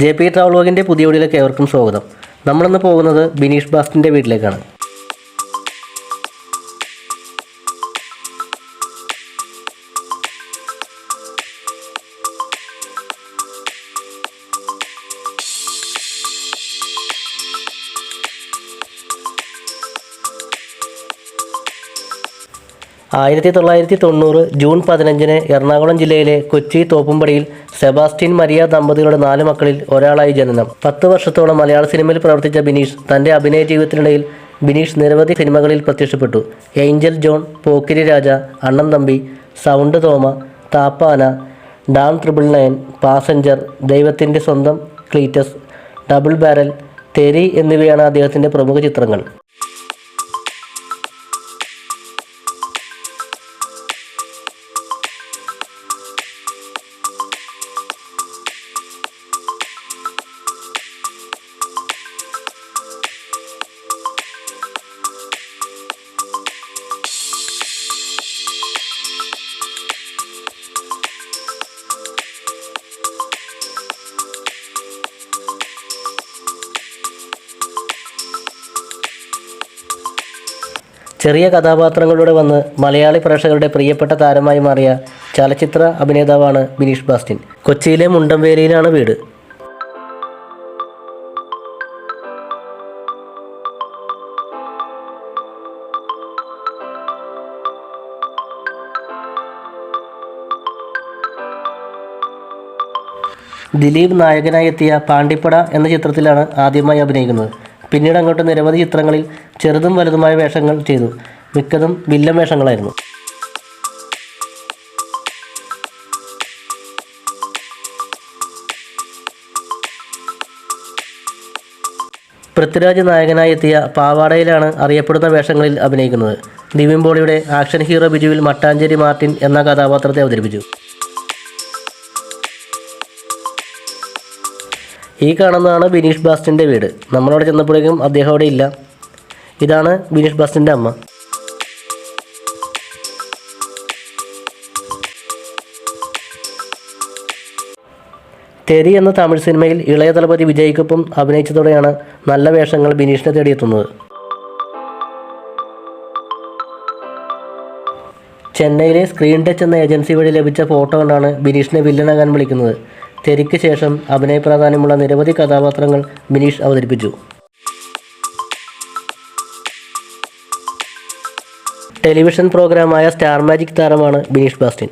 JP travel വ്ളോഗിൻ്റെ പുതിയ വീഡിയോയിലേക്ക് ഏവർക്കും സ്വാഗതം. നമ്മളിന്ന് പോകുന്നത് ബിനീഷ് ബാസ്റ്റിൻ്റെ വീട്ടിലേക്കാണ്. ആയിരത്തി 1990 ജൂൺ 15 എറണാകുളം ജില്ലയിലെ കൊച്ചി തോപ്പുംപടിയിൽ സെബാസ്റ്റ്യൻ മരിയ ദമ്പതികളുടെ 4 മക്കളിൽ ഒരാളായി ജനനം. 10 വർഷത്തോളം മലയാള സിനിമയിൽ പ്രവർത്തിച്ച ബിനീഷ് തൻ്റെ അഭിനയ ജീവിതത്തിനിടയിൽ നിരവധി സിനിമകളിൽ പ്രത്യക്ഷപ്പെട്ടു. ഏഞ്ചൽ ജോൺ, പോക്കിരി രാജ, അണ്ണൻ തമ്പി, സൗണ്ട് തോമ, താപ്പാന, ഡാം 999, പാസഞ്ചർ, ദൈവത്തിൻ്റെ സ്വന്തം ക്ലീറ്റസ്, ഡബിൾ ബാരൽ, തെരി എന്നിവയാണ് അദ്ദേഹത്തിൻ്റെ പ്രമുഖ ചിത്രങ്ങൾ. ചെറിയ കഥാപാത്രങ്ങളിലൂടെ വന്ന് മലയാളി പ്രേക്ഷകരുടെ പ്രിയപ്പെട്ട താരമായി മാറിയ ചലച്ചിത്ര അഭിനേതാവാണ് ബിനീഷ് ബാസ്റ്റിൻ. കൊച്ചിയിലെ മുണ്ടംവേലിയിലാണ് വീട്. ദിലീപ് നായകനായി എത്തിയ പാണ്ടിപ്പട എന്ന ചിത്രത്തിലാണ് ആദ്യമായി അഭിനയിക്കുന്നത്. പിന്നീട് അങ്ങോട്ട് നിരവധി ചിത്രങ്ങളിൽ ചെറുതും വലുതുമായ വേഷങ്ങൾ ചെയ്തു. മിക്കതും വില്ലൻ വേഷങ്ങളായിരുന്നു. പൃഥ്വിരാജ് നായകനായി എത്തിയ പാവാടയിലാണ് അറിയപ്പെടുന്ന വേഷങ്ങളിൽ അഭിനയിക്കുന്നത്. നിവിൻ പോളിയുടെ ആക്ഷൻ ഹീറോ ബിജുവിൽ മട്ടാഞ്ചേരി മാർട്ടിൻ എന്ന കഥാപാത്രത്തെ അവതരിപ്പിച്ചു. ഈ കാണുന്നതാണ് ബിനീഷ് ബാസ്റ്റിൻ്റെ വീട്. നമ്മളവിടെ ചെന്നപ്പോഴേക്കും അദ്ദേഹം അവിടെ ഇല്ല. ഇതാണ് ബിനീഷ് ബാസ്റ്റിൻ്റെ അമ്മ. തെരി എന്ന തമിഴ് സിനിമയിൽ ഇളയ തലപതി വിജയ്ക്കൊപ്പം അഭിനയിച്ചതോടെയാണ് നല്ല വേഷങ്ങൾ ബിനീഷിനെ തേടിയെത്തുന്നത്. ചെന്നൈയിലെ സ്ക്രീൻ ടച്ച് എന്ന ഏജൻസി വഴി ലഭിച്ച ഫോട്ടോ കൊണ്ടാണ് ബിനീഷിനെ വില്ലനാകാൻ വിളിക്കുന്നത്. തെരിക്ക് ശേഷം അഭിനയ പ്രാധാന്യമുള്ള നിരവധി കഥാപാത്രങ്ങൾ ബിനീഷ് അവതരിപ്പിച്ചു. ടെലിവിഷൻ പ്രോഗ്രാമായ സ്റ്റാർ മാജിക് താരമാണ് ബിനീഷ് ബാസ്റ്റിൻ.